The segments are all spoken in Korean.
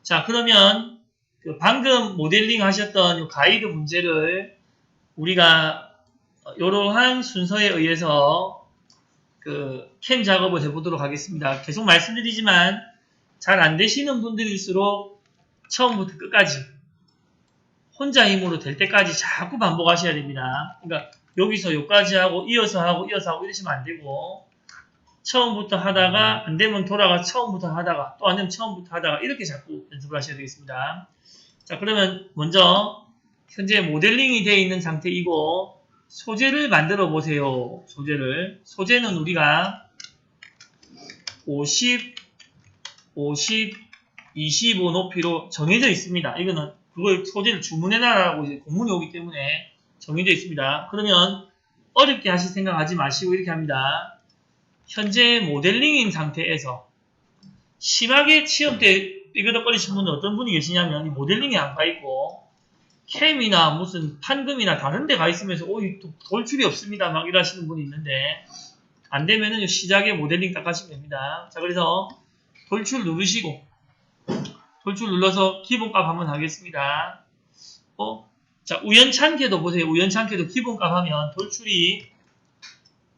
자, 그러면 그 방금 모델링 하셨던 이 가이드 문제를 우리가 이러한 순서에 의해서 그 캠 작업을 해보도록 하겠습니다. 계속 말씀드리지만 잘 안 되시는 분들일수록 처음부터 끝까지 혼자 힘으로 될 때까지 자꾸 반복하셔야 됩니다. 그러니까 여기서 여기까지 하고 이어서 하고 이러시면 안 되고 처음부터 하다가 안 되면 돌아가 처음부터 하다가 또 안 되면 처음부터 하다가 이렇게 자꾸 연습을 하셔야 되겠습니다. 자, 그러면 먼저 현재 모델링이 되어 있는 상태이고 소재를 만들어 보세요. 소재는 우리가 50, 25 높이로 정해져 있습니다. 이거는 그걸 소재를 주문해놔라고 이제 공문이 오기 때문에 정해져 있습니다. 그러면 어렵게 하실 생각하지 마시고 이렇게 합니다. 현재 모델링인 상태에서 심하게 시험 때 삐그덕거리신 분은 어떤 분이 계시냐면 이 모델링에 안 가 있고 캠이나 무슨 판금이나 다른 데 가 있으면서 돌출이 없습니다. 막 이러시는 분이 있는데 안 되면은 시작에 모델링 딱 하시면 됩니다. 자, 그래서 돌출 누르시고 돌출 눌러서 기본값 한번 하겠습니다. 자, 우연찮게도 보세요. 우연찮게도 기본값 하면 돌출이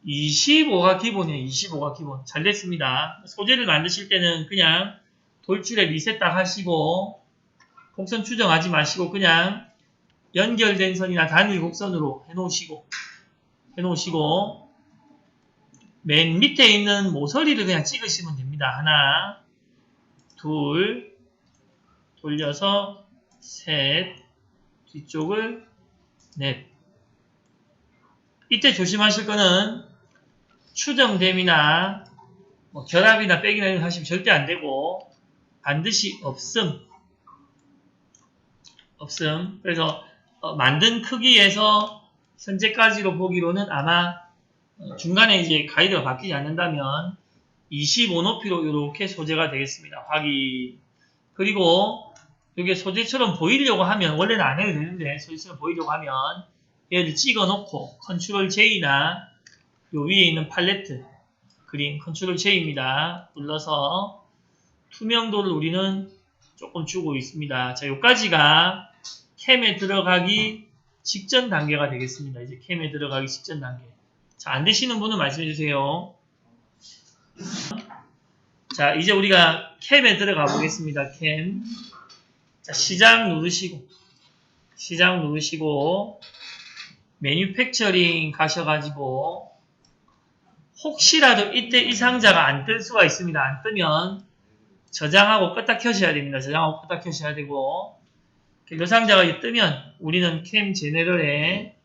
25가 기본이에요. 25가 기본. 잘 됐습니다. 소재를 만드실 때는 그냥 돌출에 리셋 딱 하시고 곡선 추정하지 마시고 그냥 연결된 선이나 단일 곡선으로 해놓으시고 맨 밑에 있는 모서리를 그냥 찍으시면 됩니다. 하나, 둘, 돌려서 셋, 뒤쪽을 넷. 이때 조심하실 거는 추정됨이나 결합이나 빼기나 이런 거 하시면 절대 안 되고 반드시 없음. 그래서 만든 크기에서 현재까지로 보기로는 아마 중간에 이제 가이드가 바뀌지 않는다면 25 높이로 이렇게 소재가 되겠습니다. 확인. 그리고 이게 소재처럼 보이려고 하면 원래는 안 해도 되는데 소재처럼 보이려고 하면 얘를 찍어 놓고 컨트롤 J나 요 위에 있는 팔레트 그림 컨트롤 J입니다. 눌러서 투명도를 우리는 조금 주고 있습니다. 자, 요까지가 캠에 들어가기 직전 단계가 되겠습니다. 이제 캠에 들어가기 직전 단계. 자, 안 되시는 분은 말씀해 주세요. 자, 이제 우리가 캠에 들어가 보겠습니다. 캠. 자, 시작 누르시고 매뉴팩처링 가셔가지고 혹시라도 이때 이 상자가 안 뜰 수가 있습니다. 안 뜨면 저장하고 껐다 켜셔야 됩니다. 저장하고 껐다 켜셔야 되고 이 상자가 뜨면 우리는 캠 제너럴에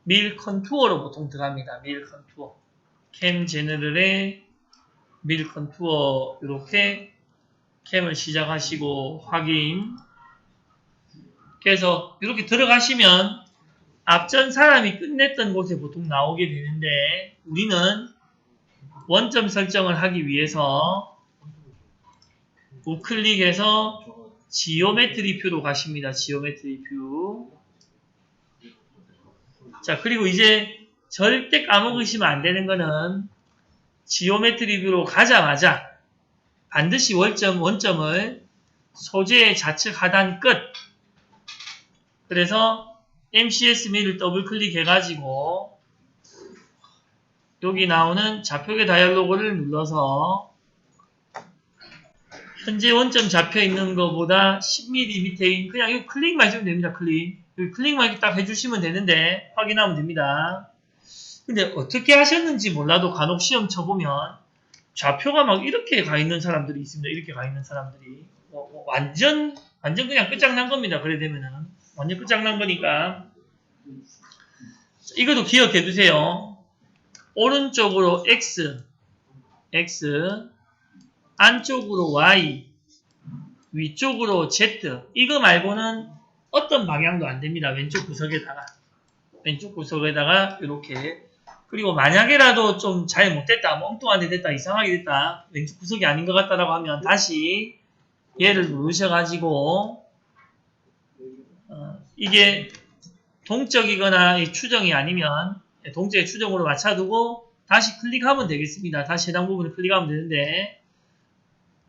밀 컨투어로 보통 들어갑니다. 밀 컨투어. 캠 제너럴에 밀 컨투어 이렇게 캠을 시작하시고 확인. 그래서 이렇게 들어가시면 앞전 사람이 끝냈던 곳에 보통 나오게 되는데 우리는 원점 설정을 하기 위해서 우클릭해서 지오메트리 뷰로 가십니다. 지오메트리 뷰. 자, 그리고 이제 절대 까먹으시면 안 되는 거는 지오메트리 뷰로 가자마자 반드시 원점을 소재의 좌측 하단 끝. 그래서 MCS 밀을 더블 클릭해가지고 여기 나오는 좌표계 다이얼로그를 눌러서 현재 원점 잡혀 있는 것보다 10mm 밑에 그냥 이거 클릭만 해주면 됩니다. 클릭만 이렇게 딱 해주시면 되는데 확인하면 됩니다. 근데 어떻게 하셨는지 몰라도 간혹 시험 쳐보면 좌표가 막 이렇게 가 있는 사람들이 있습니다. 이렇게 가 있는 사람들이 완전 그냥 끝장난 겁니다. 그래 되면은 완전 끝장난 거니까 이것도 기억해 두세요. 오른쪽으로 X 안쪽으로 Y, 위쪽으로 Z. 이거 말고는 어떤 방향도 안 됩니다. 왼쪽 구석에다가 이렇게. 그리고 만약에라도 좀 잘 못됐다, 엉뚱한 데 됐다, 이상하게 됐다, 왼쪽 구석이 아닌 것 같다라고 하면 다시 얘를 누르셔가지고 이게 동적이거나 추정이 아니면 동적의 추정으로 맞춰두고 다시 클릭하면 되겠습니다. 다시 해당 부분을 클릭하면 되는데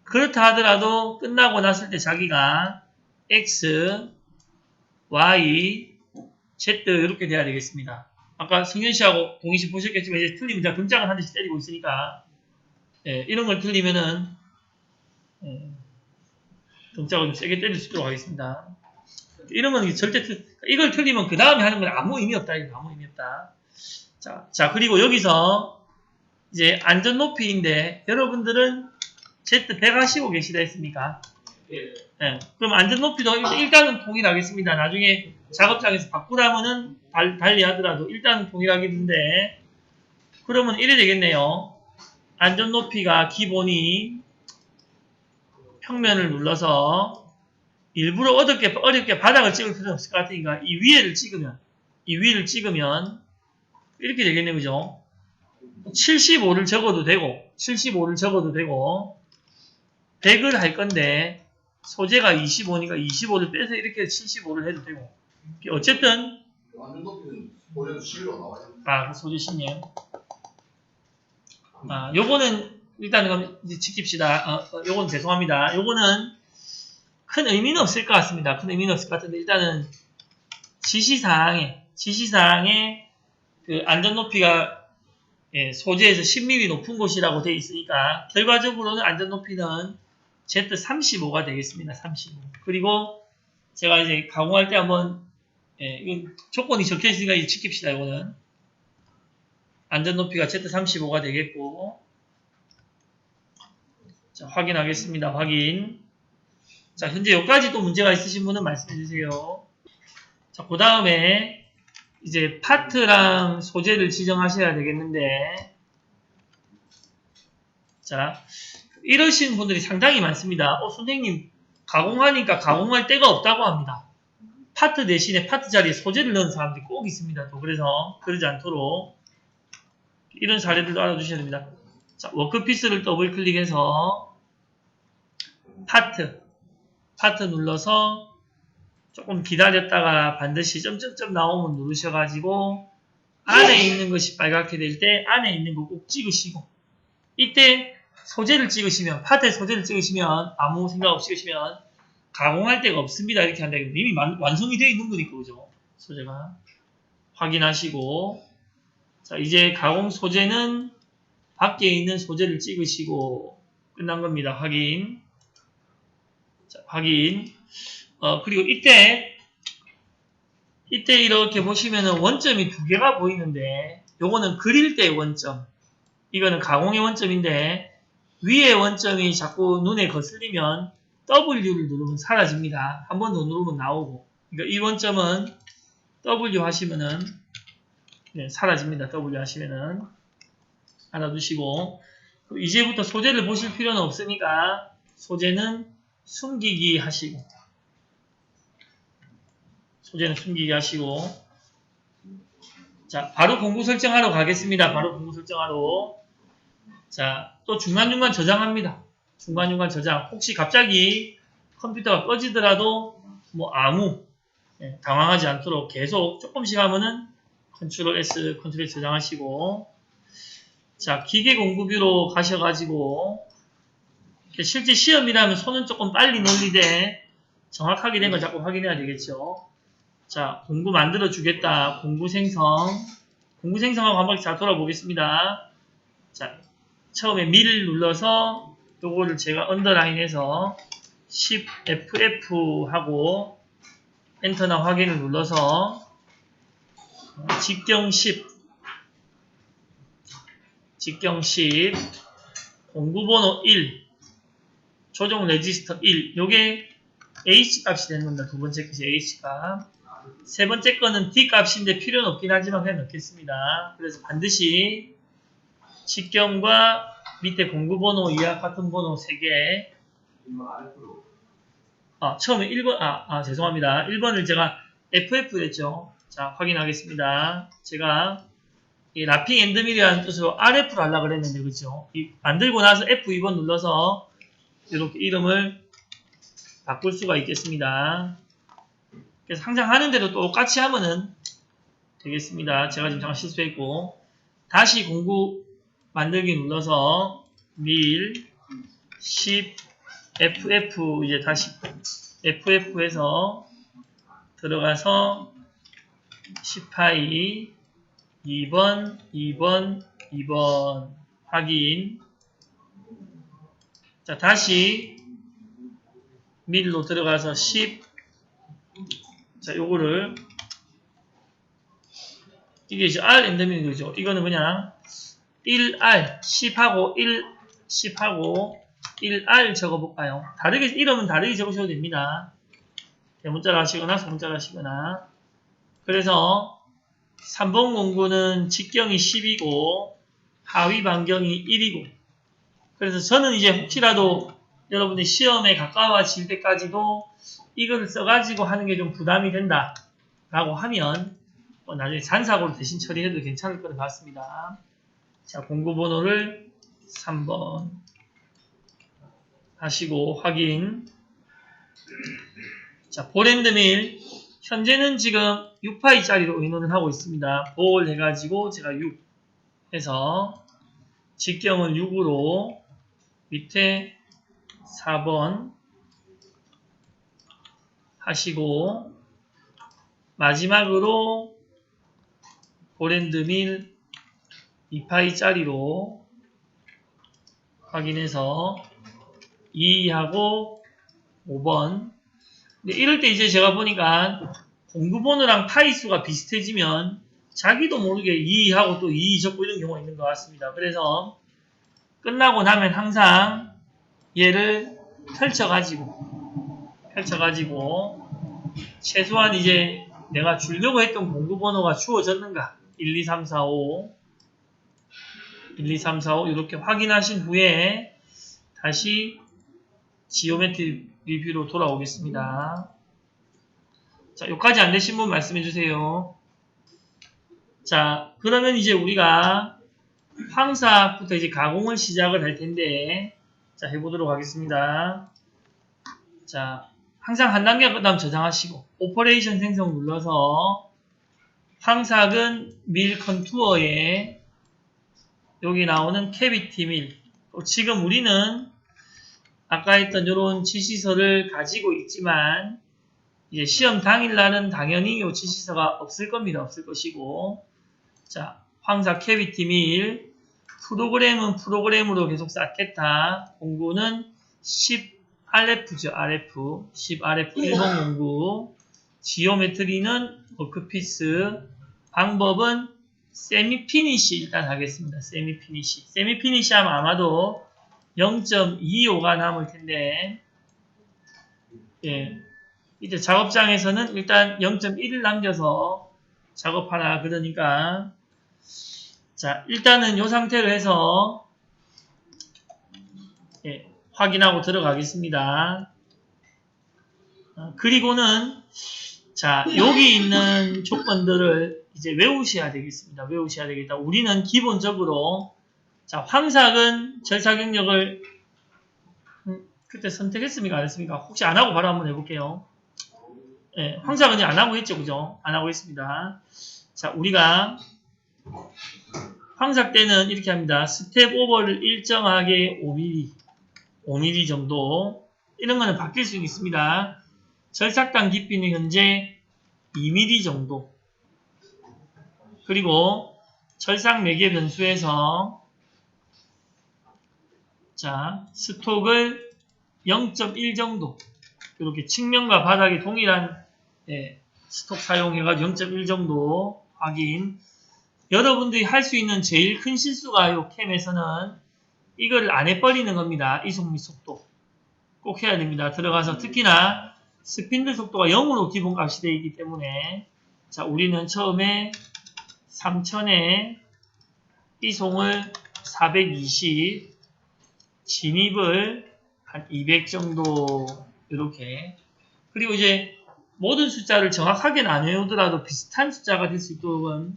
그렇다 하더라도 끝나고 났을 때 자기가 X, Y, Z 이렇게 돼야 되겠습니다. 아까 승현 씨하고 동희 씨 보셨겠지만 이제 틀리면 제가 등짝을 한 대씩 때리고 있으니까 예, 이런 걸 틀리면은 등짝을 좀 세게 때릴 수 있도록 하겠습니다. 이런 건 절대 이걸 틀리면 그 다음에 하는 건 아무 의미 없다. 이거 아무 의미 없다. 자 그리고 여기서 이제 안전 높이인데 여러분들은 Z 100 하시고 계시다 했습니까? 네. 그럼 안전 높이도 일단은 동일하겠습니다. 나중에 작업장에서 바꾸라면은 달리 하더라도 일단은 동일하겠는데 그러면 이래 되겠네요. 안전 높이가 기본이 평면을 눌러서 일부러 어렵게 바닥을 찍을 필요는 없을 것 같으니까 이 위를 찍으면 이렇게 되겠네, 그죠? 75를 적어도 되고 100을 할 건데 소재가 25니까 25를 빼서 이렇게 75를 해도 되고 어쨌든 완전 높이는 소재도 실로 나와요. 소재 신님 요거는 일단 그럼 이제 지킵시다. 요건 죄송합니다. 요거는 큰 의미는 없을 것 같습니다. 큰 의미는 없을 것 같은데 일단은 지시사항에 그 안전 높이가 소재에서 10mm 높은 곳이라고 되어 있으니까 결과적으로는 안전 높이는 Z35가 되겠습니다. 35. 그리고 제가 이제 가공할 때 한번 이건 조건이 적혀 있으니까 이제 지킵시다. 이거는 안전 높이가 Z35가 되겠고 자, 확인하겠습니다. 확인. 자, 현재 여기까지 또 문제가 있으신 분은 말씀해 주세요. 자, 그 다음에 이제 파트랑 소재를 지정하셔야 되겠는데 자, 이러신 분들이 상당히 많습니다. 선생님 가공하니까 가공할 데가 없다고 합니다. 파트 대신에 파트 자리에 소재를 넣은 사람들이 꼭 있습니다. 또 그래서 그러지 않도록 이런 사례들도 알아두셔야 됩니다. 자, 워크피스를 더블 클릭해서 파트 눌러서 조금 기다렸다가 반드시 점점점 나오면 누르셔가지고 안에 있는 것이 빨갛게 될 때 안에 있는 거 꼭 찍으시고 이때 소재를 찍으시면 파트에 소재를 찍으시면 아무 생각 없이 찍으시면 가공할 데가 없습니다. 이렇게 한다. 이미 완성이 되어 있는 거니까 그죠? 소재가 확인하시고 자 이제 가공 소재는 밖에 있는 소재를 찍으시고 끝난 겁니다. 확인. 자, 확인. 그리고 이때 이렇게 보시면은 원점이 두 개가 보이는데 요거는 그릴 때의 원점. 이거는 가공의 원점인데 위의 원점이 자꾸 눈에 거슬리면 W를 누르면 사라집니다. 한 번 더 누르면 나오고. 그러니까 이 원점은 W 하시면은 사라집니다. W 하시면은 알아두시고 이제부터 소재를 보실 필요는 없으니까 소재는 숨기기 하시고 자 바로 공구 설정하러 가겠습니다. 바로 공구 설정하러 자 또 중간중간 저장합니다. 중간중간 저장 혹시 갑자기 컴퓨터가 꺼지더라도 뭐 아무 당황하지 않도록 계속 조금씩 하면은 컨트롤 S 저장하시고 자 기계 공구뷰로 가셔가지고 실제 시험이라면 손은 조금 빨리 놀리되 정확하게 된 걸 자꾸 확인해야 되겠죠. 자 공구 만들어 주겠다. 공구 생성하고 한 바퀴 잘 돌아보겠습니다. 자 처음에 밀을 눌러서 요거를 제가 언더라인해서 Shift FF 하고 엔터나 확인을 눌러서 직경 10 공구번호 1 조정 레지스터 1 요게 H 값이 되는 겁니다. 두 번째 것이 H 값. 세 번째 거는 D 값인데 필요는 없긴 하지만 그냥 넣겠습니다. 그래서 반드시 직경과 밑에 공구번호 이하 같은 번호 3개. 처음에 1번, 죄송합니다. 1번을 제가 FF 했죠. 자, 확인하겠습니다. 제가 이 라핑 엔드밀이라는 뜻으로 RF를 하려고 그랬는데, 그죠? 만들고 나서 F2번 눌러서 이렇게 이름을 바꿀 수가 있겠습니다. 그래서 항상 하는 대로 똑같이 하면은 되겠습니다. 제가 지금 잠깐 실수했고, 다시 공구 만들기 눌러서 밀, 10, FF 이제 다시 FF에서 들어가서 10파이 2번 확인. 자, 다시 밀로 들어가서 10. 자, 요거를 이게 이제 R 엔더미는 거죠. 이거는 그냥 1R 10하고 1R 적어볼까요? 다르게 이러면 다르게 적으셔도 됩니다. 대문자로 하시거나 소문자로 하시거나. 그래서 3번 공구는 직경이 10이고 하위 반경이 1이고. 그래서 저는 이제 혹시라도 여러분들 시험에 가까워질 때까지도 이거를 써가지고 하는 게 좀 부담이 된다 라고 하면 나중에 잔사고로 대신 처리해도 괜찮을 것 같습니다. 자, 공구번호를 3번 하시고 확인. 자, 볼앤드밀 현재는 지금 6파이짜리로 의논을 하고 있습니다. 볼 해가지고 제가 6 해서 직경을 6으로 밑에 4번 하시고 마지막으로 볼앤드밀 2파이짜리로 확인해서 2하고 5번. 근데 이럴 때 이제 제가 보니까 공구번호랑 파이수가 비슷해지면 자기도 모르게 2하고 또 2 적고 이런 경우가 있는 것 같습니다. 그래서 끝나고 나면 항상 얘를 펼쳐가지고 최소한 이제 내가 주려고 했던 공구번호가 주어졌는가 1, 2, 3, 4, 5 이렇게 확인하신 후에 다시 지오메트리 리뷰로 돌아오겠습니다. 자, 여기까지 안 되신 분 말씀해 주세요. 자, 그러면 이제 우리가 황사부터 이제 가공을 시작을 할 텐데, 자, 해보도록 하겠습니다. 자, 항상 한 단계 끝나면 저장하시고, 오퍼레이션 생성 눌러서, 황삭은 밀 컨투어에 여기 나오는 캐비티 밀. 지금 우리는 아까 했던 이런 지시서를 가지고 있지만, 이제 시험 당일날은 당연히 이 지시서가 없을 겁니다. 없을 것이고. 자, 황삭 캐비티 밀. 프로그램은 프로그램으로 계속 쌓겠다. 공구는 10RF죠. RF. 10RF 1009. 지오메트리는 워크피스. 방법은 세미피니시 일단 하겠습니다. 세미피니시. 세미피니시 하면 아마도 0.25가 남을 텐데, 예. 이제 작업장에서는 일단 0.1을 남겨서 작업하라. 그러니까, 자, 일단은 이 상태로 해서, 예, 확인하고 들어가겠습니다. 그리고는, 자, 여기 있는 조건들을 이제 외우셔야 되겠습니다. 외우셔야 되겠다. 우리는 기본적으로, 자, 황삭은 절차 경력을, 그때 선택했습니까? 안 했습니까? 혹시 안 하고 바로 한번 해볼게요. 예, 황삭은 이제 안 하고 했죠. 그죠? 안 하고 했습니다. 자, 우리가, 황삭 때는 이렇게 합니다. 스텝 오버를 일정하게 5mm 정도. 이런 거는 바뀔 수 있습니다. 절삭당 깊이는 현재 2mm 정도. 그리고 절삭 매개 변수에서 자, 스톡을 0.1 정도. 이렇게 측면과 바닥이 동일한 스톡 사용해가지고 0.1 정도 확인. 여러분들이 할 수 있는 제일 큰 실수가 이 캠에서는 이걸 안 해버리는 겁니다. 이속 및 속도. 꼭 해야 됩니다. 들어가서 특히나 스핀들 속도가 0으로 기본값이 되어 있기 때문에 자, 우리는 처음에 3000에 이송을 420, 진입을 한 200 정도 이렇게. 그리고 이제 모든 숫자를 정확하게는 안 외우더라도 비슷한 숫자가 될 수 있도록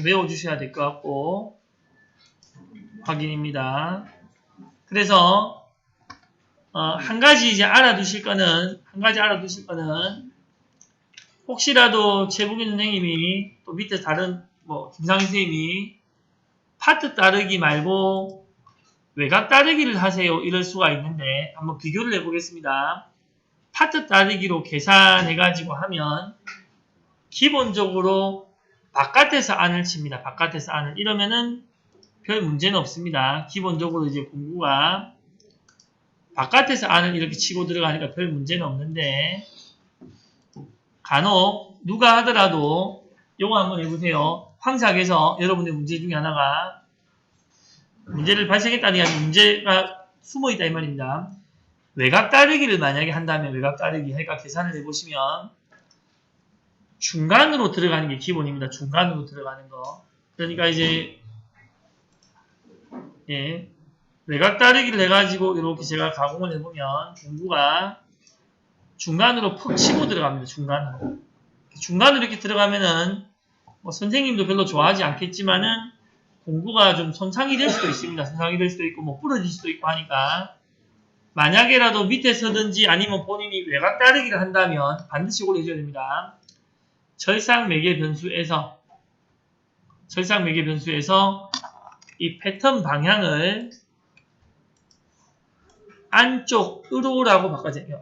외워주셔야 될 것 같고 확인입니다. 그래서 한 가지 이제 알아두실 거는 혹시라도 최북인 선생님이 또 밑에 다른 김상희 선생님이 파트 따르기 말고 외곽 따르기를 하세요. 이럴 수가 있는데 한번 비교를 해보겠습니다. 파트 따르기로 계산해가지고 하면 기본적으로 바깥에서 안을 칩니다. 바깥에서 안을. 이러면은 별 문제는 없습니다. 기본적으로 이제 공구가 바깥에서 안을 이렇게 치고 들어가니까 별 문제는 없는데 간혹 누가 하더라도 요거 한번 해보세요. 황삭에서 여러분의 문제 중에 하나가 문제를 발생했다는 게 아니라 문제가 숨어있다 이 말입니다. 외곽 따르기를 만약에 한다면 외곽 따르기 해가 계산을 해보시면 중간으로 들어가는 게 기본입니다. 중간으로 들어가는 거. 그러니까 이제 예, 외곽 따르기를 해가지고 이렇게 제가 가공을 해보면 공구가 중간으로 푹 치고 들어갑니다. 중간으로. 중간으로 이렇게 들어가면은 뭐 선생님도 별로 좋아하지 않겠지만은 공구가 좀 손상이 될 수도 있습니다. 손상이 될 수도 있고 뭐 부러질 수도 있고 하니까 만약에라도 밑에 서든지 아니면 본인이 외곽 따르기를 한다면 반드시 이걸 해줘야 됩니다. 철상 매개 변수에서 이 패턴 방향을 안쪽으로라고 바꿔줘요.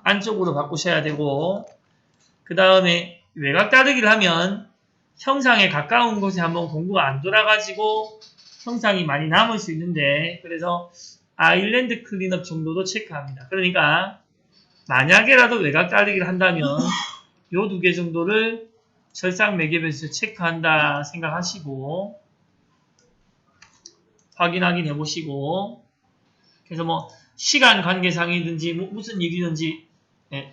안쪽으로 바꾸셔야 되고 그 다음에 외곽 따르기를 하면 형상에 가까운 곳에 한번 공구가 안 돌아가지고 형상이 많이 남을 수 있는데 그래서 아일랜드 클린업 정도도 체크합니다. 그러니까 만약에라도 외곽 따르기를 한다면 요 두 개 정도를 철상 매개변수에서 체크한다 생각하시고 확인 해보시고 그래서 뭐 시간 관계상이든지 무슨 일이든지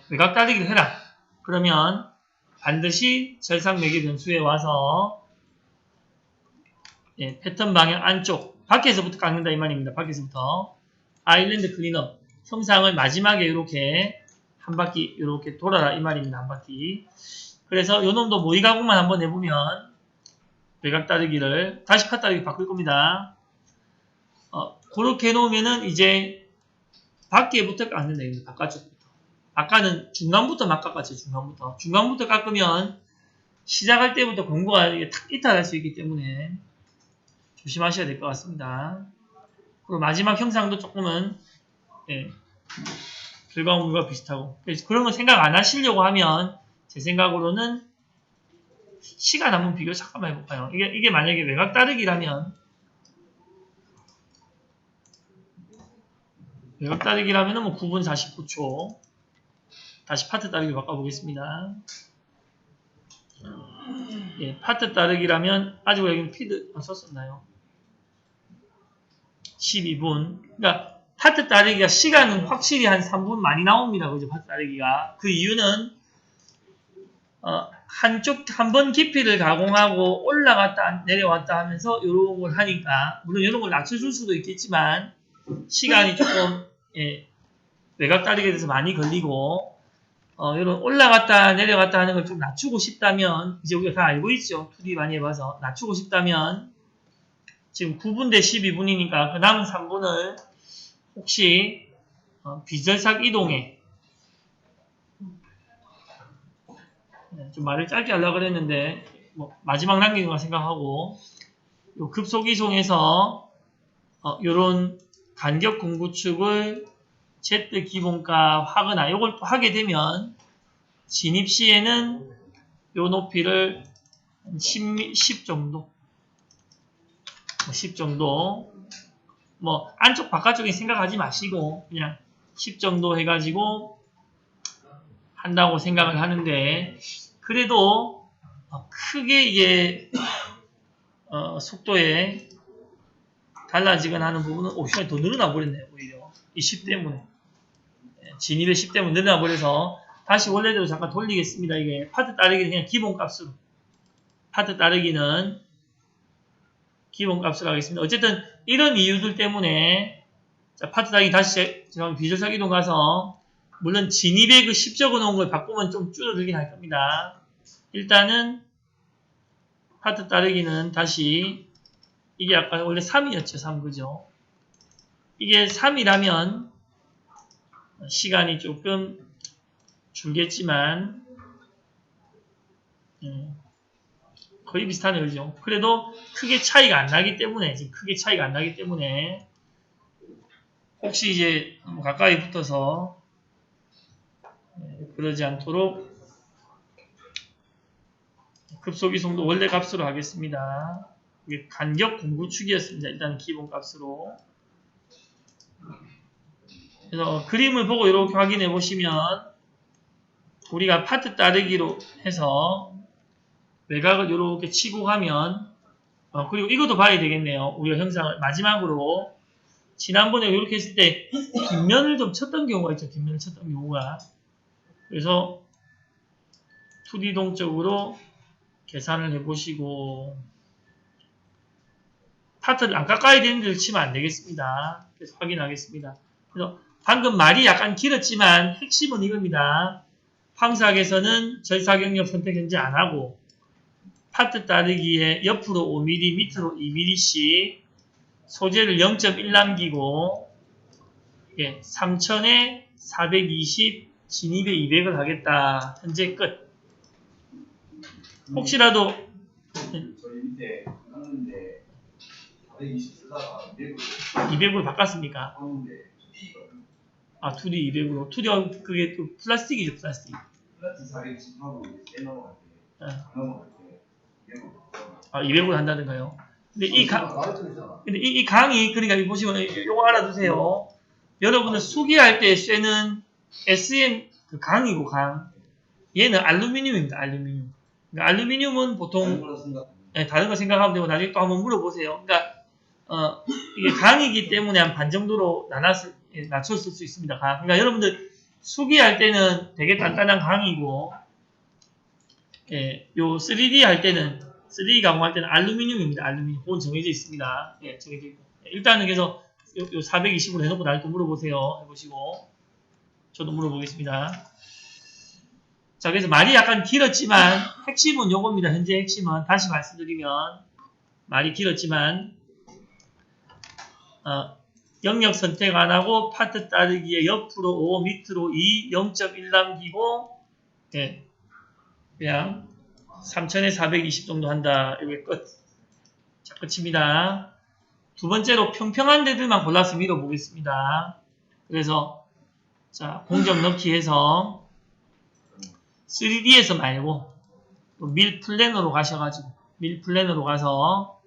외곽 따르기를 해라. 그러면 반드시 철상 매개 변수에 와서 패턴 방향 안쪽 밖에서부터 깎는다 이 말입니다. 밖에서부터 아일랜드 클린업 형상을 마지막에 이렇게 한 바퀴 이렇게 돌아라 이 말입니다. 한 바퀴. 그래서 요 놈도 모의 가공만 한번 해보면 외곽 따르기를 다시 파 따르기 바꿀 겁니다. 그렇게 해놓으면은 이제 밖에부터 깎는다 입니다. 바깥쪽부터. 아까는 중간부터 막 깎았죠. 중간부터 깎으면 시작할 때부터 공구가 탁 이탈할 수 있기 때문에 조심하셔야 될 것 같습니다. 그리고 마지막 형상도 조금은 결과물과 비슷하고 그래서 그런 거 생각 안 하시려고 하면 제 생각으로는 시간 한번 비교 잠깐만 해볼까요? 이게 만약에 외곽 따르기라면 뭐 9분 49초 다시 파트 따르기 바꿔보겠습니다. 파트 따르기라면 아직 여기 피드 썼었나요? 12분. 그러니까 파트 따르기가 시간은 확실히 한 3분 많이 나옵니다. 그죠? 파트 따르기가. 그 이유는 한 번 깊이를 가공하고 올라갔다 내려왔다 하면서 이런 걸 하니까 물론 이런 걸 낮춰줄 수도 있겠지만 시간이 조금 외곽 따르기에 대해서 많이 걸리고 이런 올라갔다 내려갔다 하는 걸 좀 낮추고 싶다면 이제 우리가 다 알고 있죠. 2D 많이 해봐서 낮추고 싶다면 지금 9분 대 12분이니까 그 남은 3분을 혹시 비절삭 이동에 좀 말을 짧게 하려고 그랬는데 뭐 마지막 남긴 거 생각하고 요 급속 이송해서 요런 간격 공구축을 Z 기본값 하거나 요걸 또 하게 되면 진입 시에는 요 높이를 10 정도 10 정도 뭐 안쪽 바깥쪽에 생각하지 마시고 그냥 10 정도 해가지고 한다고 생각을 하는데 그래도 크게 이게 속도에 달라지거나 하는 부분은 옵션이 더 늘어나 버렸네요. 오히려 이 10 때문에 진입의 10 때문에 늘어나 버려서 다시 원래대로 잠깐 돌리겠습니다. 이게 파트 따르기는 그냥 기본값으로 파트 따르기는 기본값으로 하겠습니다. 어쨌든 이런 이유들 때문에 자, 파트 따르기 다시 비절삭 이동 가서 물론 진입에 그 10 적어놓은 걸 바꾸면 좀 줄어들긴 할 겁니다. 일단은 파트 따르기는 다시 이게 아까 원래 3이었죠. 3 그죠? 이게 3이라면 시간이 조금 줄겠지만 거의 비슷하네요. 그죠? 그래도 크게 차이가 안 나기 때문에, 지금 크게 차이가 안 나기 때문에, 혹시 이제 너무 가까이 붙어서, 그러지 않도록, 급속 이송도 원래 값으로 하겠습니다. 이게 간격 공구축이었습니다. 일단 기본 값으로. 그래서 그림을 보고 이렇게 확인해 보시면, 우리가 파트 따르기로 해서, 외곽을 이렇게 치고 가면, 그리고 이것도 봐야 되겠네요. 우리가 형상을 마지막으로 지난번에 이렇게 했을 때 뒷면을 좀 쳤던 경우가 있죠. 뒷면을 쳤던 경우가. 그래서 2D 동적으로 계산을 해보시고 파트를 안 깎아야 되는 데를 치면 안 되겠습니다. 그래서 확인하겠습니다. 그래서 방금 말이 약간 길었지만 핵심은 이겁니다. 황사학에서는 절사경력 선택 현재 안 하고 파트 따르기에 옆으로 5mm, 밑으로 2mm씩 소재를 0.1 남기고 3000에 420, 진입에 200을 하겠다. 현재 끝. 혹시라도 저희 밑에 하는데 420 쓰다가 200으로 바꿨습니까? 하는데 아, 2D 200으로. 2D 그게 또 플라스틱이죠, 플라스틱. 플라티 420 하고 세 넘어갈 때, 네. 안 넘어갈 때 200으로. 아, 200으로 한다든가요. 근데 나랬잖아. 근데 이 강의, 그러니까 여기 보시면 요거 알아두세요. 여러분들 수기할 때 쇠는 SM 그 강이고 강. 얘는 알루미늄입니다. 알루미늄. 그러니까 알루미늄은 보통 다른 거 생각하면 되고 나중에 또 한번 물어보세요. 그러니까 이게 강이기 때문에 한 반 정도로 낮췄을 수 있습니다. 강. 그러니까 여러분들 수기할 때는 되게 단단한 강이고 요 3D 할 때는 3D 가공할 때는 알루미늄입니다. 알루미늄. 그건 정해져 있습니다. 정해져 있고. 일단은 그래서 요 420으로 해놓고 나중에 또 물어보세요. 해보시고. 저도 물어보겠습니다. 자, 그래서 말이 약간 길었지만 핵심은 요겁니다. 현재 핵심은 다시 말씀드리면 말이 길었지만 영역 선택 안 하고 파트 따르기에 옆으로 5, 밑으로 2, 0.1 남기고 그냥 3000에 420 정도 한다. 이게 끝. 자, 끝입니다. 두 번째로 평평한 데들만 골라서 밀어보겠습니다. 그래서 자, 공정 넣기 해서 3D에서 말고 밀 플래너로 가셔가지고 밀 플래너로 가서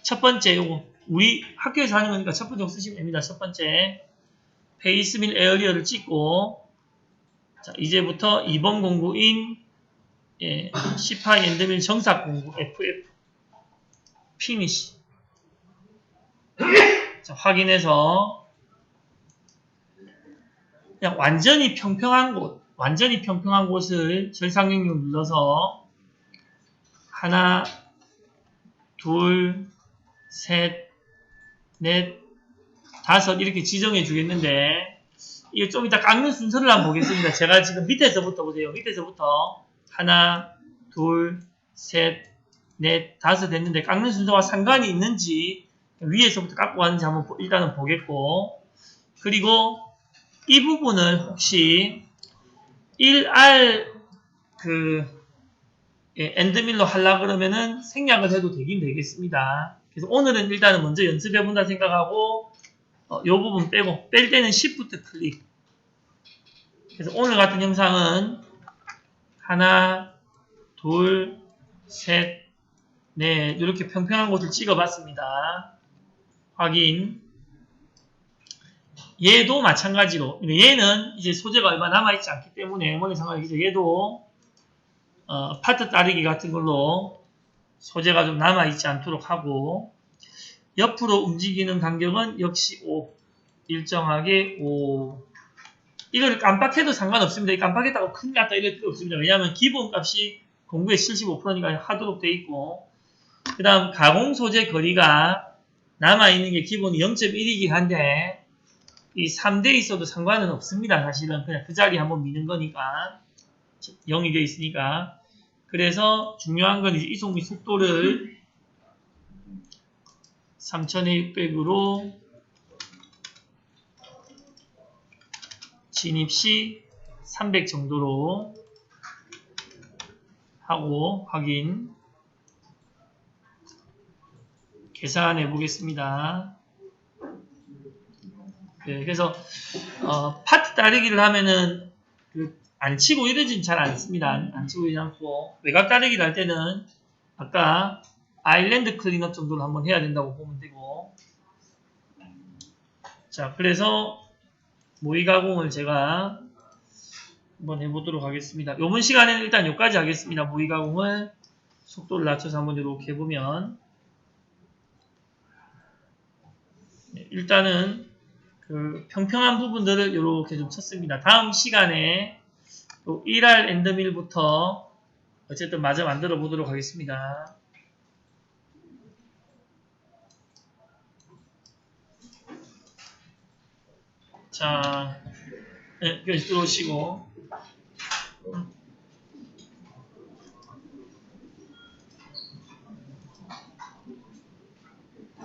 첫 번째 요거 우리 학교에서 하는 거니까 첫 번째 쓰시면 됩니다. 첫 번째 페이스 밀 에어리어를 찍고 자, 이제부터 2번 공구인 10파 엔드밀 정삭 공구 FF 피니시 자, 확인해서 그냥 완전히 평평한 곳을 절상영역 눌러서 하나, 둘, 셋, 넷, 다섯 이렇게 지정해 주겠는데 이거 좀 이따 깎는 순서를 한번 보겠습니다. 제가 지금 밑에서부터 보세요. 밑에서부터 하나, 둘, 셋, 넷, 다섯 됐는데 깎는 순서와 상관이 있는지 위에서부터 깎고 가는지 한번 일단은 보겠고 그리고 이 부분을 혹시 1R 엔드밀로 하려고 그러면은 생략을 해도 되긴 되겠습니다. 그래서 오늘은 일단은 먼저 연습해 본다 생각하고 요 부분 빼고 뺄 때는 Shift 클릭. 그래서 오늘 같은 영상은 하나, 둘, 셋, 넷 이렇게 평평한 곳을 찍어봤습니다. 확인. 얘도 마찬가지로 얘는 이제 소재가 얼마 남아있지 않기 때문에 뭐에 상관없죠. 얘도 파트 따르기 같은 걸로 소재가 좀 남아있지 않도록 하고 옆으로 움직이는 간격은 역시 5 일정하게 5 이걸 깜빡해도 상관없습니다. 깜빡했다고 큰일 났다 이럴 필요 없습니다. 왜냐하면 기본값이 공구의 75%니까 하도록 돼 있고 그 다음 가공 소재 거리가 남아있는 게 기본이 0.1이긴 한데 이 3대 있어도 상관은 없습니다. 사실은 그냥 그 자리에 한번 미는 거니까 0이 되어 있으니까 그래서 중요한 건 이제 이송 및 속도를 3000에 600으로 진입 시 300 정도로 하고 확인. 계산해 보겠습니다. 네, 그래서 파트 따르기를 하면은 안 치고 이러진 잘 않습니다. 안 치고 이러지 않고 외곽 따르기를 할 때는 아까 아일랜드 클린업 정도를 한번 해야 된다고 보면 되고, 자, 그래서 모의 가공을 제가 한번 해보도록 하겠습니다. 요번 시간에는 일단 여기까지 하겠습니다. 모의 가공을 속도를 낮춰서 한번 이렇게 해보면, 네, 일단은 그 평평한 부분들을 이렇게 좀 쳤습니다. 다음 시간에 또 1할 엔드밀부터 어쨌든 마저 만들어 보도록 하겠습니다. 자, 네, 여기 들어오시고.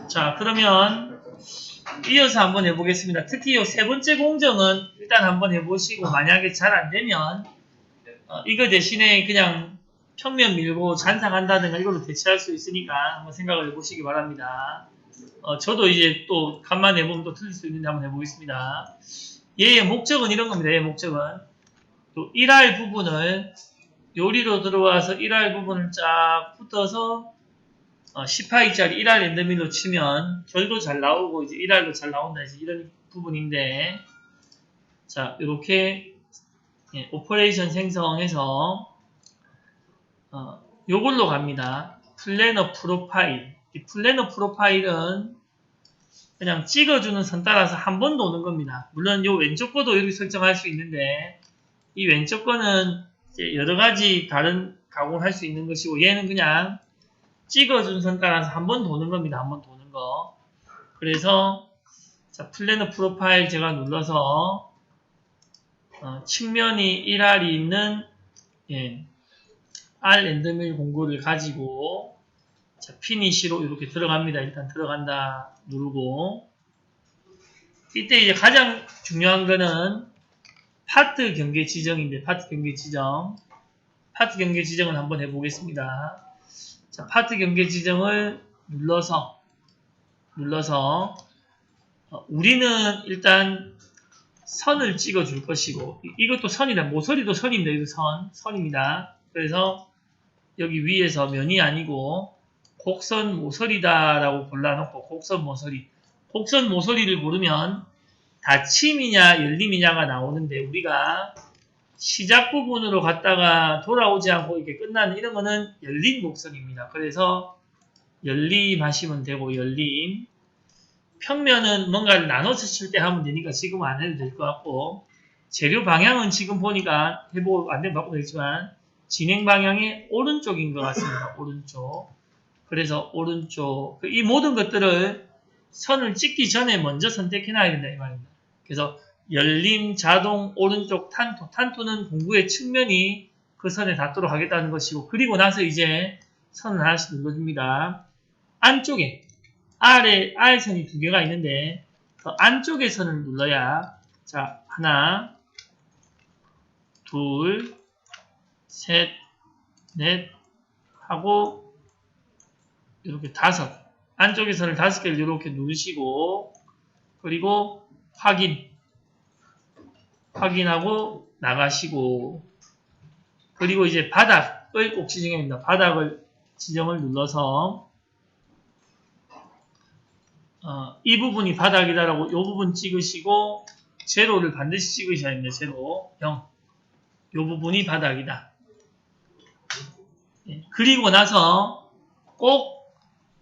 자, 그러면 이어서 한번 해보겠습니다. 특히 이 세 번째 공정은 일단 한번 해보시고, 만약에 잘 안되면 이거 대신에 그냥 평면 밀고 잔상한다든가 이걸로 대체할 수 있으니까 한번 생각을 해보시기 바랍니다. 저도 이제 또 간만 해보면 또 틀릴 수 있는데 한번 해보겠습니다. 얘의 목적은 이런 겁니다. 얘의 목적은 또 1할 부분을 요리로 들어와서 1할 부분을 쫙 붙어서 10파이짜리 1할 랜덤밀로 치면 결도 잘 나오고 이제 1할도 잘 나온다, 이제 이런 부분인데, 자, 이렇게 오퍼레이션 생성해서 요걸로 갑니다. 플래너 프로파일. 이 플래너 프로파일은 그냥 찍어주는 선 따라서 한 번 도는 겁니다. 물론 요 왼쪽 거도 이렇게 설정할 수 있는데, 이 왼쪽 거는 이제 여러 가지 다른 가공을 할 수 있는 것이고, 얘는 그냥 찍어준 선 따라서 한 번 도는 겁니다. 한 번 도는 거. 그래서 자, 플래너 프로파일 제가 눌러서 측면이 1R이 있는 R 랜덤밀 공구를 가지고 자, 피니시로 이렇게 들어갑니다. 일단 들어간다 누르고, 이때 이제 가장 중요한 거는 파트 경계 지정인데, 파트 경계 지정을 한번 해보겠습니다. 자, 파트 경계 지정을 눌러서 우리는 일단 선을 찍어 줄 것이고, 이것도 선이다. 모서리도 선입니다. 이거 선입니다. 그래서 여기 위에서 면이 아니고 곡선 모서리다라고 골라놓고 곡선 모서리를 고르면 닫힘이냐 열림이냐가 나오는데, 우리가 시작 부분으로 갔다가 돌아오지 않고 이렇게 끝나는 이런 거는 열린 곡선입니다. 그래서 열림 하시면 되고, 열림. 평면은 뭔가를 나눠서 칠 때 하면 되니까 지금은 안 해도 될 것 같고, 재료 방향은 지금 보니까 해보고 안 되면 바꾸면 되겠지만 진행 방향이 오른쪽인 것 같습니다. 오른쪽. 그래서 오른쪽. 이 모든 것들을 선을 찍기 전에 먼저 선택해놔야 된다 이 말입니다. 그래서 열림, 자동, 오른쪽, 탄토. 탄토는 공구의 측면이 그 선에 닿도록 하겠다는 것이고, 그리고 나서 이제 선을 하나씩 눌러줍니다. 안쪽에 R선이 두 개가 있는데 그 안쪽에 선을 눌러야, 자, 하나, 둘, 셋, 넷 하고 이렇게 다섯, 안쪽에 선을 5개를 이렇게 누르시고, 그리고 확인하고 나가시고, 그리고 이제 바닥을 꼭 지정해야 됩니다. 바닥을 지정을 눌러서 이 부분이 바닥이다라고 이 부분 찍으시고, 제로를 반드시 찍으셔야 됩니다. 제로 0. 이 부분이 바닥이다. 그리고 나서 꼭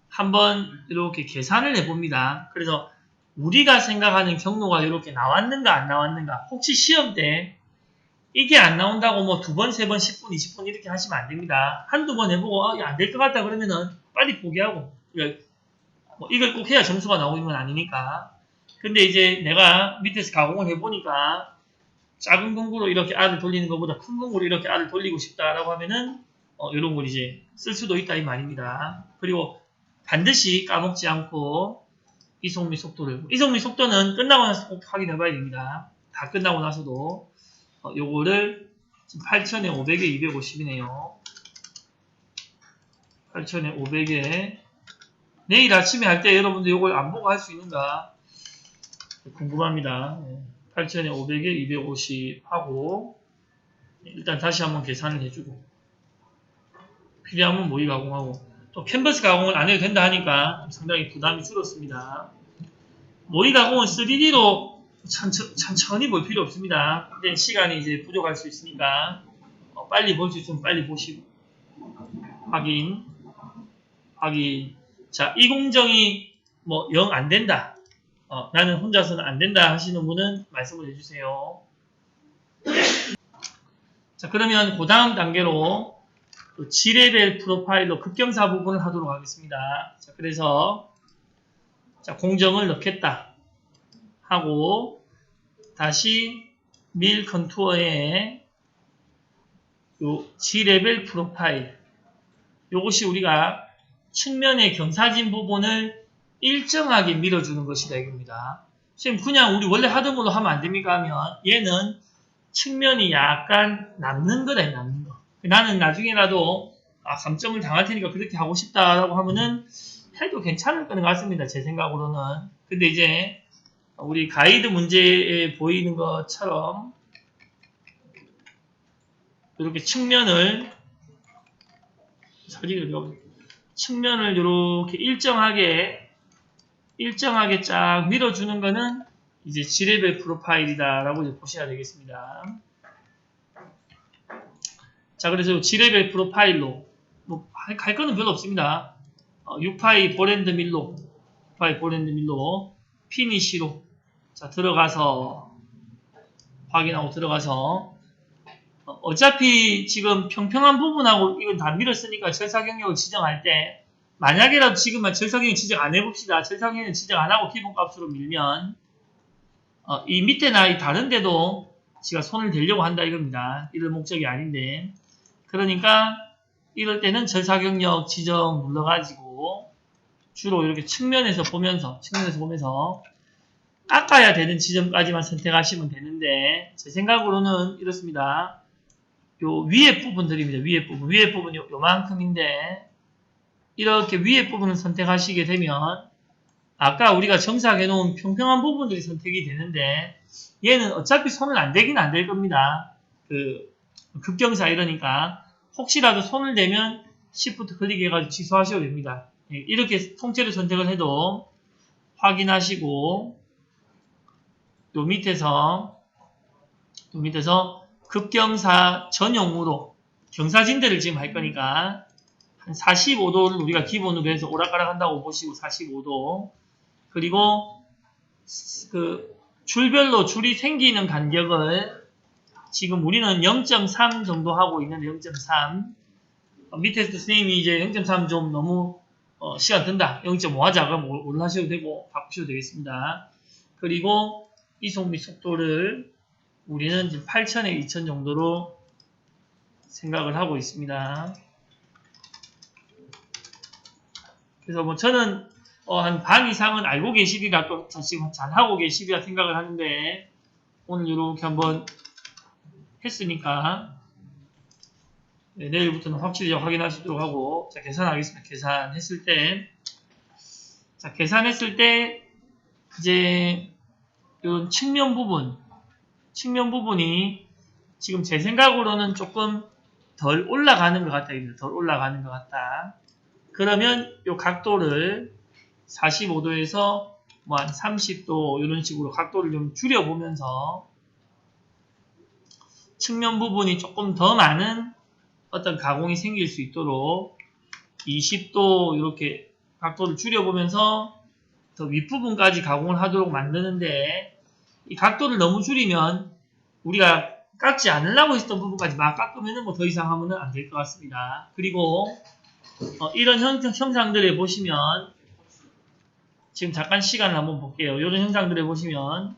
한번 이렇게 계산을 해봅니다. 그래서 우리가 생각하는 경로가 이렇게 나왔는가 안 나왔는가, 혹시 시험 때 이게 안 나온다고 뭐 2번, 3번, 10분, 20분 이렇게 하시면 안 됩니다. 한두 번 해보고 안 될 것 같다 그러면은 빨리 포기하고, 뭐 이걸 꼭 해야 점수가 나오는 건 아니니까. 근데 이제 내가 밑에서 가공을 해보니까 작은 공구로 이렇게 R을 돌리는 것보다 큰 공구로 이렇게 R을 돌리고 싶다라고 하면은 이런 걸 이제 쓸 수도 있다 이 말입니다. 그리고 반드시 까먹지 않고 이송미 속도는 끝나고 나서 꼭 확인해 봐야 됩니다. 다 끝나고 나서도 요거를 지금 8000에 500에 250이네요. 8,500에 내일 아침에 할 때 여러분들 이걸 안 보고 할 수 있는가 궁금합니다. 8,500에 250 하고 일단 다시 한번 계산을 해주고 필요하면 모의 가공하고 또 캔버스 가공을 안 해도 된다 하니까 상당히 부담이 줄었습니다. 모의 가공은 3D로 천천히 볼 필요 없습니다. 근데 시간이 이제 부족할 수 있으니까 빨리 볼 수 있으면 빨리 보시고 확인. 자, 이 공정이 뭐 영 안 된다. 나는 혼자서는 안 된다 하시는 분은 말씀을 해주세요. 자, 그러면 그 다음 단계로 G레벨 프로파일로 급경사 부분을 하도록 하겠습니다. 자, 그래서 자, 공정을 넣겠다 하고 다시 밀 컨투어에 요 G레벨 프로파일 요것이 우리가 측면의 경사진 부분을 일정하게 밀어주는 것이다 이겁니다. 지금 그냥 우리 원래 하던 걸로 하면 안 됩니까 하면 얘는 측면이 약간 남는 거다 남는 거. 나는 나중에라도 감점을 당할 테니까 그렇게 하고 싶다라고 하면은 해도 괜찮을 거는 같습니다. 제 생각으로는. 근데 이제 우리 가이드 문제에 보이는 것처럼 이렇게 측면을 이렇게 일정하게 쫙 밀어주는 거는 이제 G레벨 프로파일이다라고 이제 보셔야 되겠습니다. 자, 그래서 G레벨 프로파일로 뭐 할 거는 별로 없습니다. 6파이 보랜드 밀로 피니시로 자 들어가서 확인하고 들어가서 어차피 지금 평평한 부분하고 이건 다 밀었으니까 절사 경력을 지정할 때 만약에라도 지금만 절사 경력 지정 안 해봅시다. 절사 경력 지정 안 하고 기본값으로 밀면 이 밑에나 이 다른 데도 제가 손을 대려고 한다 이겁니다. 이럴 목적이 아닌데 그러니까 이럴 때는 절사 경력 지정 눌러가지고 주로 이렇게 측면에서 보면서 깎아야 되는 지점까지만 선택하시면 되는데 제 생각으로는 이렇습니다. 요 위에 부분들입니다. 위에 부분이 요만큼인데 이렇게 위에 부분을 선택하시게 되면 아까 우리가 정사하게 놓은 평평한 부분들이 선택이 되는데 얘는 어차피 손을 안 대긴 안 될 겁니다. 급경사 이러니까 혹시라도 손을 대면 Shift 클릭해가지고 취소하셔도 됩니다. 이렇게 통째로 선택을 해도 확인하시고 요 밑에서 급경사 전용으로 경사진대를 지금 할 거니까 한 45도를 우리가 기본으로 해서 오락가락 한다고 보시고 45도 그리고 줄별로 줄이 생기는 간격을 지금 우리는 0.3 정도 하고 있는데 0.3 밑에서 선생님이 이제 0.3 좀 너무 시간 든다 0.5 하자 그럼 올라가셔도 되고 바꾸셔도 되겠습니다. 그리고 이속 및 속도를 우리는 지금 8,000에 2,000 정도로 생각을 하고 있습니다. 그래서 뭐 저는 한 반 이상은 알고 계시리라 또 지금 잘하고 계시리라 생각을 하는데 오늘 이렇게 한번 했으니까 내일부터는 확실히 확인하시도록 하고 자 계산하겠습니다. 계산했을 때 이제 이 측면 부분이 지금 제 생각으로는 조금 덜 올라가는 것 같다. 그러면 이 각도를 45도에서 뭐 한 30도 이런 식으로 각도를 좀 줄여보면서 측면 부분이 조금 더 많은 어떤 가공이 생길 수 있도록 20도 이렇게 각도를 줄여보면서 더 윗부분까지 가공을 하도록 만드는데 이 각도를 너무 줄이면 우리가 깎지 않으려고 했던 부분까지 막 깎으면 뭐 더 이상 하면 안 될 것 같습니다. 그리고 이런 형상들에 보시면 지금 잠깐 시간을 한번 볼게요. 이런 형상들에 보시면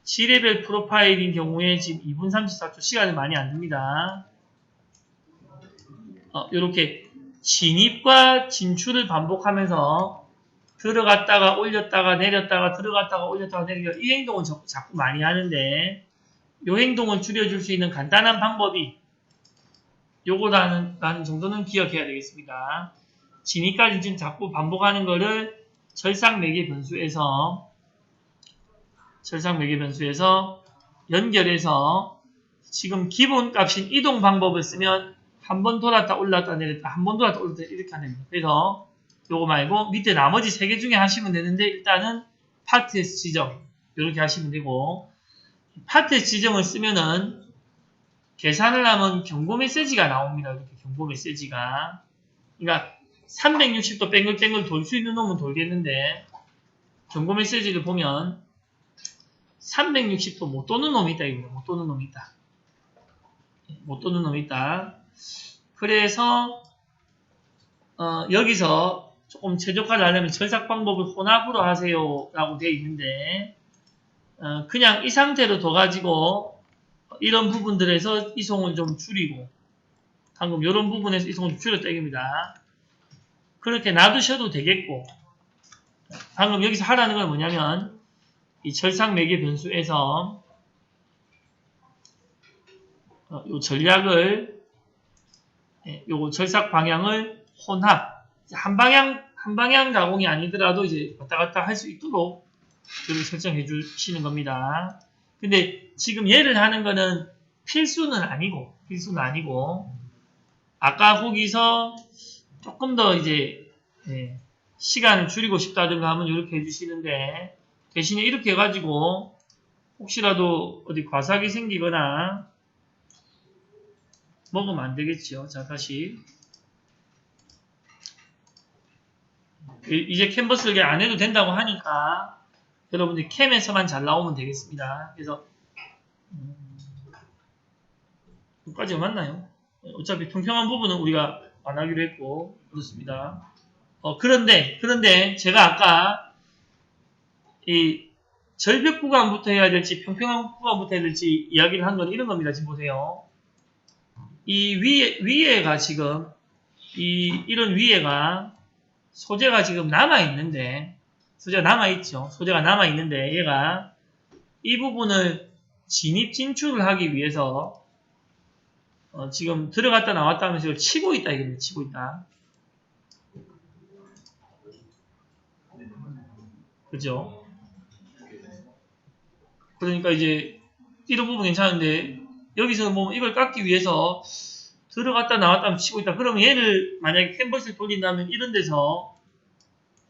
G레벨 프로파일인 경우에 지금 2분 34초 시간이 많이 안 듭니다. 이렇게 진입과 진출을 반복하면서 들어갔다가 올렸다가 내렸다가 들어갔다가 올렸다가 내렸다가 이 행동은 자꾸 많이 하는데 이 행동을 줄여줄 수 있는 간단한 방법이 요거라는 정도는 기억해야 되겠습니다. 진위까지 지금 자꾸 반복하는 거를 철상매개 변수에서 연결해서 지금 기본 값인 이동 방법을 쓰면 한 번 돌았다 올랐다 내렸다 한 번 돌았다 올랐다 이렇게 하는 거예요. 그래서 요거 말고 밑에 나머지 3개 중에 하시면 되는데 일단은 파트에서 지정 이렇게 하시면 되고 파트에서 지정을 쓰면은 계산을 하면 경고 메시지가 나옵니다. 이렇게 경고 메시지가 그러니까 360도 뱅글뱅글 돌 수 있는 놈은 돌겠는데 경고 메시지를 보면 360도 못 도는 놈이 있다 이거예요. 못 도는 놈이 있다. 그래서 여기서 조금 최적화를 하려면 절삭 방법을 혼합으로 하세요 라고 되어 있는데 그냥 이 상태로 둬가지고 이런 부분들에서 이송을 좀 줄이고 방금 이런 부분에서 이송을 좀 줄였다 이겁니다. 그렇게 놔두셔도 되겠고 방금 여기서 하라는 건 뭐냐면 이 절삭 매개 변수에서 요 전략을 요거 절삭 방향을 혼합 한 방향 가공이 아니더라도 이제 왔다 갔다 할 수 있도록 그렇게 설정해 주시는 겁니다. 근데 지금 얘를 하는 거는 필수는 아니고 아까 거기서 조금 더 이제 시간을 줄이고 싶다든가 하면 이렇게 해주시는데 대신에 이렇게 해가지고 혹시라도 어디 과삭이 생기거나 먹으면 안 되겠죠. 자, 다시. 이제 캔버스를 안 해도 된다고 하니까 여러분들 캠에서만 잘 나오면 되겠습니다. 그래서 여기까지가 맞나요? 어차피 평평한 부분은 우리가 안 하기로 했고 그렇습니다. 그런데 제가 아까 이 절벽 구간부터 해야 될지 평평한 구간부터 해야 될지 이야기를 한 건 이런 겁니다. 지금 보세요. 이 위에가 지금 이런 위에가 소재가 지금 남아있는데 소재가 남아있는데 얘가 이 부분을 진입 진출을 하기 위해서 지금 들어갔다 나왔다 하면서 이걸 치고 있다 이겁니다. 치고 있다. 그죠? 그러니까 이제 이런 부분 괜찮은데 여기서 뭐 이걸 깎기 위해서 들어갔다 나왔다 하면 치고 있다. 그러면 얘를 만약에 캔버스를 돌린다면 이런 데서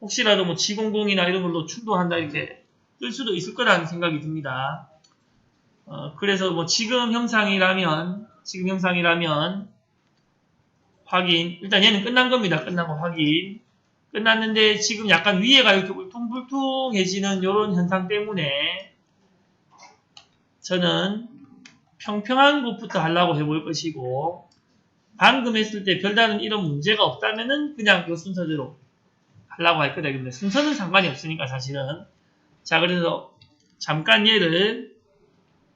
혹시라도 뭐 G00이나 이런 걸로 충돌한다 이렇게 뜰 수도 있을 거라는 생각이 듭니다. 그래서 뭐 지금 형상이라면 확인. 일단 얘는 끝난 겁니다. 끝난 거 확인. 끝났는데 지금 약간 위에가 이렇게 울퉁불퉁해지는 이런 현상 때문에 저는 평평한 곳부터 하려고 해볼 것이고 방금 했을 때 별다른 이런 문제가 없다면은 그냥 이 순서대로 하려고 할 거다. 근데 순서는 상관이 없으니까 사실은. 자, 그래서 잠깐 얘를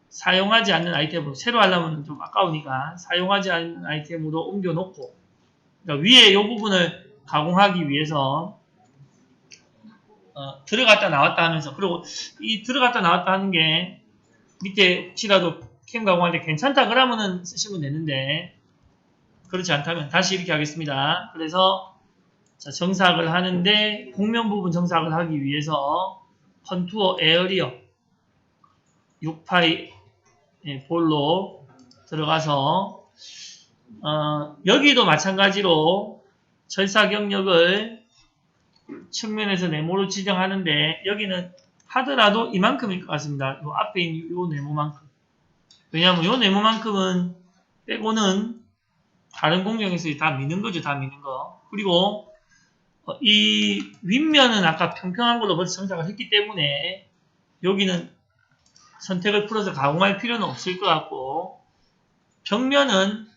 사용하지 않는 아이템으로 새로 하려면 좀 아까우니까 사용하지 않는 아이템으로 옮겨 놓고 그러니까 위에 이 부분을 가공하기 위해서 들어갔다 나왔다 하면서 그리고 이 들어갔다 나왔다 하는 게 밑에 혹시라도 캠 가공할 때 괜찮다 그러면은 쓰시면 되는데 그렇지 않다면 다시 이렇게 하겠습니다. 그래서 자, 정삭을 하는데 곡면 부분 정삭을 하기 위해서 컨투어 에어리어 6파이 볼로 들어가서 여기도 마찬가지로 절삭 영역을 측면에서 네모로 지정하는데 여기는 하더라도 이만큼일 것 같습니다. 요 앞에 있는 요 네모만큼. 왜냐하면 요 네모만큼은 빼고는 다른 공정에서 다 미는 거죠. 다 미는 거. 그리고 이 윗면은 아까 평평한 걸로 벌써 정착을 했기 때문에 여기는 선택을 풀어서 가공할 필요는 없을 것 같고 벽면은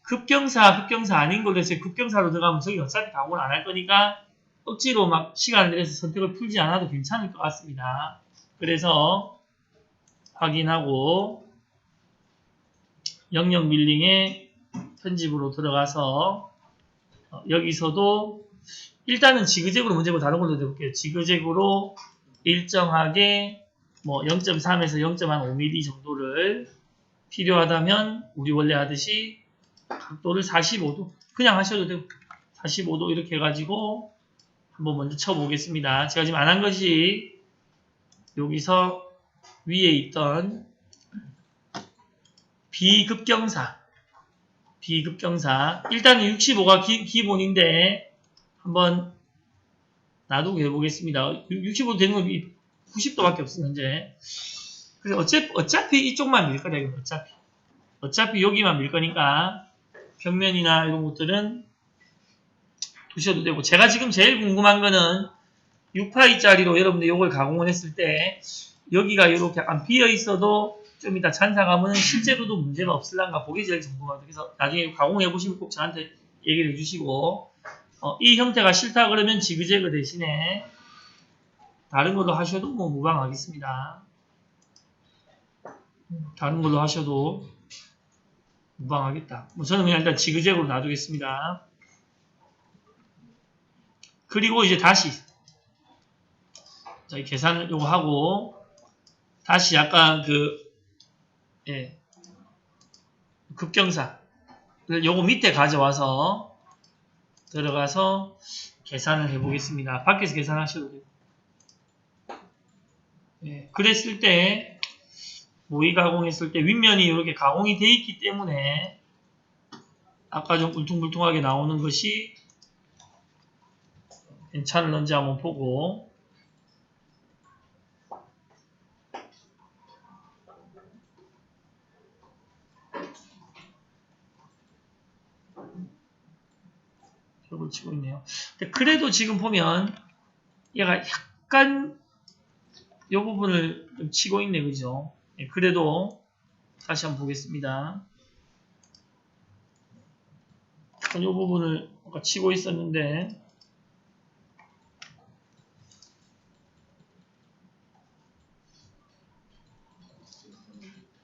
급경사 아닌 걸로 해서 급경사로 들어가면 저기 어차피 가공을 안 할 거니까 억지로 막 시간을 내서 선택을 풀지 않아도 괜찮을 것 같습니다. 그래서 확인하고 영역 밀링에 편집으로 들어가서 여기서도 일단은 지그재그로 문제고 다른 걸로 해볼게요. 지그재그로 일정하게 뭐 0.3에서 0.5mm 정도를 필요하다면 우리 원래 하듯이 각도를 45도 그냥 하셔도 되고 45도 이렇게 해가지고 한번 먼저 쳐보겠습니다. 제가 지금 안 한 것이 여기서 위에 있던 비급경사 일단은 65가 기본인데 한번 놔두고 해보겠습니다. 65도 되는 건 90도밖에 없어요 현재. 그래서 어차피 이쪽만 밀 거다 이거 어차피 여기만 밀 거니까 평면이나 이런 것들은 두셔도 되고, 제가 지금 제일 궁금한 거는 6파이짜리로 여러분들 이걸 가공을 했을 때 여기가 이렇게 약간 비어 있어도 좀 이따 잔사가면 실제로도 문제가 없을란가 보기 제일 궁금하다. 그래서 나중에 가공해 보시면 꼭 저한테 얘기를 해주시고, 이 형태가 싫다 그러면 지그재그 대신에 다른 걸로 하셔도 뭐 무방하겠습니다. 다른 걸로 하셔도 무방하겠다. 저는 그냥 일단 지그재그로 놔두겠습니다. 그리고 이제 다시 이 계산을 요거 하고 다시 약간 급경사 요거 밑에 가져와서 들어가서 계산을 해보겠습니다. 밖에서 계산하셔도 되고. 그랬을 때 모의 가공했을 때 윗면이 이렇게 가공이 돼 있기 때문에 아까 좀 울퉁불퉁하게 나오는 것이 괜찮을런지 한번 보고, 벽을 치고 있네요. 근데 그래도 지금 보면 얘가 약간 이 부분을 좀 치고 있네, 그죠? 그래도 다시 한번 보겠습니다. 약간 이 부분을 아까 치고 있었는데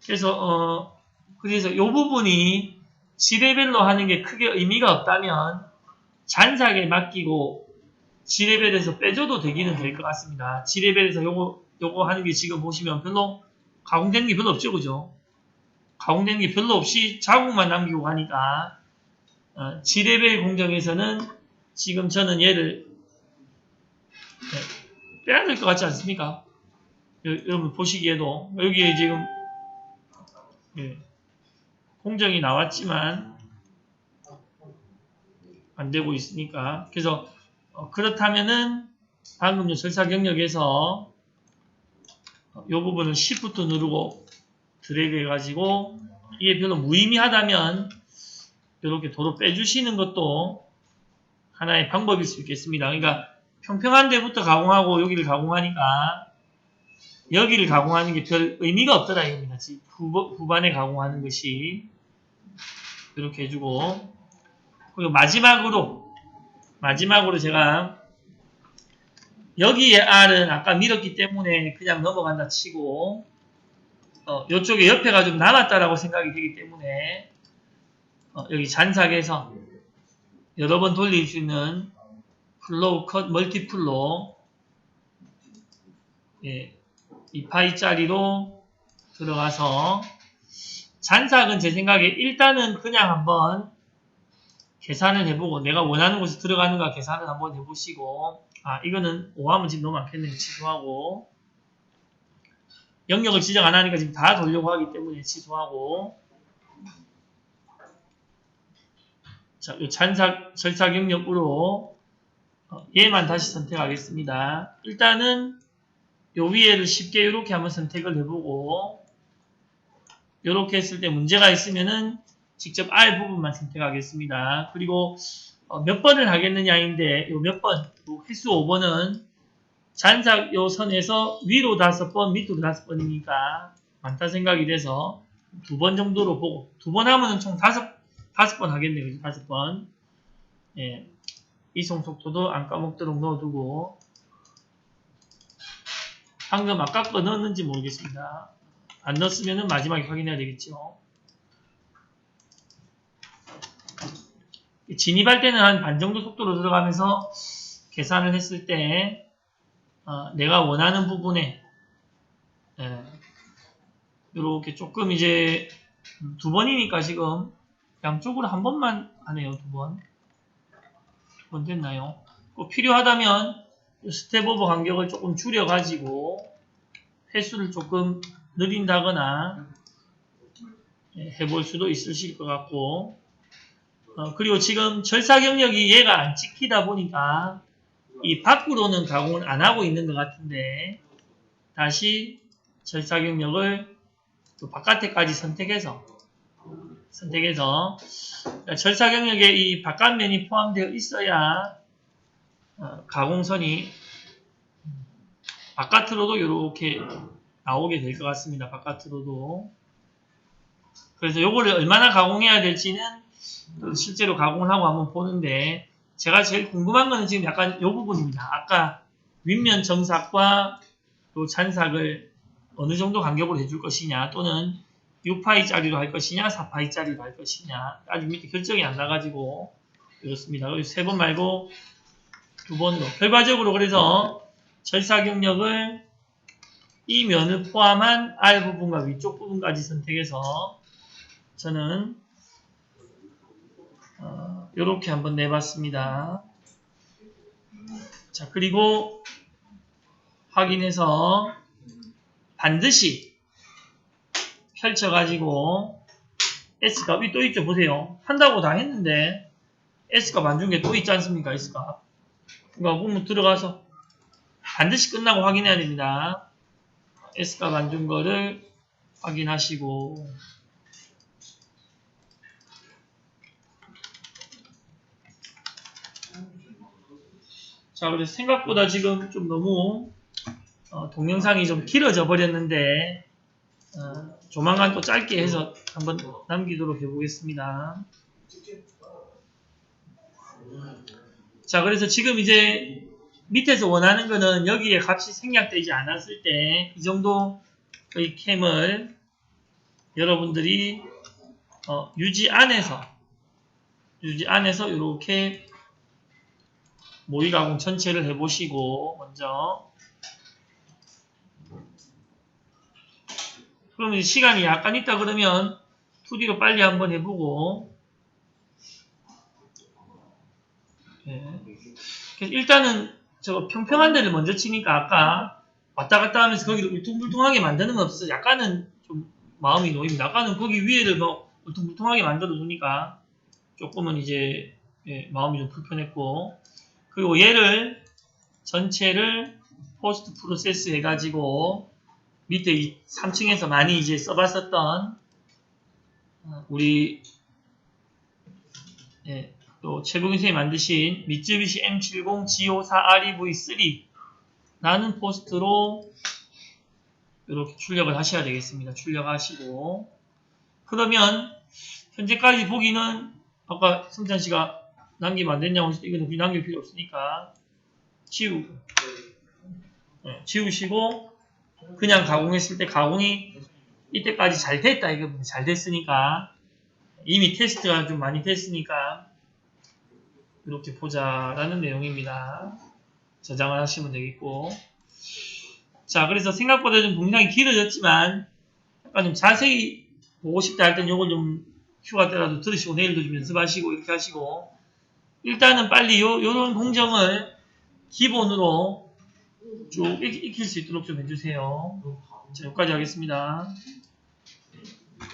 그래서 이 부분이 지레벨로 하는 게 크게 의미가 없다면 잔삭에 맡기고 지레벨에서 빼줘도 되기는 될 것 같습니다. 지레벨에서 요거 하는 게 지금 보시면 별로 가공되는 게 별로 없죠, 그죠? 가공되는 게 별로 없이 자국만 남기고 가니까 지레벨 공정에서는 지금 저는 얘를 빼야 될 것 같지 않습니까? 여러분 보시기에도 여기에 지금 공정이 나왔지만 안 되고 있으니까, 그래서 그렇다면은 방금 절삭 영역에서 이 부분을 Shift 누르고 드래그 해가지고 이게 별로 무의미하다면 이렇게 도로 빼주시는 것도 하나의 방법일 수 있겠습니다. 그러니까 평평한 데부터 가공하고 여기를 가공하니까 여기를 가공하는 게 별 의미가 없더라 이겁니다. 후반에 가공하는 것이 이렇게 해주고, 그리고 마지막으로 제가 여기에 R은 아까 밀었기 때문에 그냥 넘어간다 치고 이쪽에 옆에가 좀 남았다라고 생각이 되기 때문에 여기 잔삭에서 여러 번 돌릴 수 있는 플로우 컷 멀티플로 2파이짜리로 들어가서 잔삭은 제 생각에 일단은 그냥 한번 계산을 해보고 내가 원하는 곳에 들어가는가 계산을 한번 해보시고, 이거는 5하면 지금 너무 많겠네요. 취소하고, 영역을 지정 안 하니까 지금 다 돌려고 하기 때문에 취소하고, 자, 요 절삭 영역으로 얘만 다시 선택하겠습니다. 일단은 요 위에를 쉽게 이렇게 한번 선택을 해보고, 이렇게 했을 때 문제가 있으면은 직접 R 부분만 선택하겠습니다. 그리고 몇 번을 하겠느냐인데 요 몇 번, 요 횟수 5번은 잔삭 요 선에서 위로 5번, 밑으로 5번이니까 많다 생각이 돼서 2번 정도로 보고, 2번 하면은 총 5번 하겠네요. 5번. 이송 속도도 안 까먹도록 넣어두고, 방금 아까 거 넣었는지 모르겠습니다. 안 넣었으면은 마지막에 확인해야 되겠죠. 진입할 때는 한 반 정도 속도로 들어가면서 계산을 했을 때 내가 원하는 부분에 이렇게 조금 이제 2번이니까 지금 양쪽으로 한 번만 하네요. 두 번. 두 번 됐나요? 꼭 필요하다면 스텝 오버 간격을 조금 줄여가지고 횟수를 조금 늘린다거나 해볼 수도 있으실 것 같고, 그리고 지금 절사 경력이 얘가 안 찍히다 보니까 이 밖으로는 가공을 안 하고 있는 것 같은데, 다시 절사 경력을 또 바깥에까지 선택해서 절사 경력에 이 바깥면이 포함되어 있어야 가공선이 바깥으로도 이렇게 나오게 될 것 같습니다. 바깥으로도. 그래서 요거를 얼마나 가공해야 될지는 실제로 가공을 하고 한번 보는데, 제가 제일 궁금한 거는 지금 약간 요 부분입니다. 아까 윗면 정삭과 요 잔삭을 어느 정도 간격으로 해줄 것이냐, 또는 6파이짜리로 할 것이냐, 4파이짜리로 할 것이냐, 아직 밑에 결정이 안 나가지고 이렇습니다. 세 번 말고 두 번으로. 결과적으로 그래서 절사 경력을 이 면을 포함한 R 부분과 위쪽 부분까지 선택해서 저는 이렇게 한번 내봤습니다. 자, 그리고 확인해서 반드시 펼쳐가지고 S값이 또 있죠. 보세요. 한다고 다 했는데 S값 안 준 게 또 있지 않습니까? S값. 그러니까 보면 들어가서 반드시 끝나고 확인해야 됩니다. S값 안 준 거를 확인하시고, 자, 그래서 생각보다 지금 좀 너무 동영상이 좀 길어져 버렸는데, 조만간 또 짧게 해서 한번 남기도록 해보겠습니다. 자, 그래서 지금 이제 밑에서 원하는 거는 여기에 값이 생략되지 않았을 때 이 정도의 캠을 여러분들이 유지 안에서 이렇게 모의 가공 전체를 해보시고, 먼저 그러면 시간이 약간 있다 그러면 2D로 빨리 한번 해보고, 그래서 일단은 저 평평한 데를 먼저 치니까 아까 왔다 갔다 하면서 거기를 울퉁불퉁하게 만드는 건 없어서 약간은 좀 마음이 놓입니다. 아까는 거기 위에를 뭐 울퉁불퉁하게 만들어 두니까 조금은 이제 마음이 좀 불편했고, 그리고 얘를 전체를 포스트 프로세스 해가지고 밑에 3층에서 많이 이제 써봤었던 우리 또 최국인 선생님이 만드신 미쯔비시 M70 G54REV3 라는 포스트로 이렇게 출력을 하셔야 되겠습니다. 출력하시고, 그러면 현재까지 보기는 아까 성찬씨가 남기면 안 됐냐고 했을 때 이거는 굳이 남길 필요 없으니까 지우시고 그냥 가공했을 때 가공이 이때까지 잘 됐다, 이거 잘 됐으니까, 이미 테스트가 좀 많이 됐으니까 이렇게 보자라는 내용입니다. 저장을 하시면 되겠고, 자, 그래서 생각보다 좀 동영상이 길어졌지만 약간 좀 자세히 보고 싶다 할 땐 요걸 좀 휴가 때라도 들으시고 내일도 좀 연습하시고 이렇게 하시고, 일단은 빨리 요런 공정을 기본으로 쭉 익힐 수 있도록 좀 해주세요. 자, 여기까지 하겠습니다.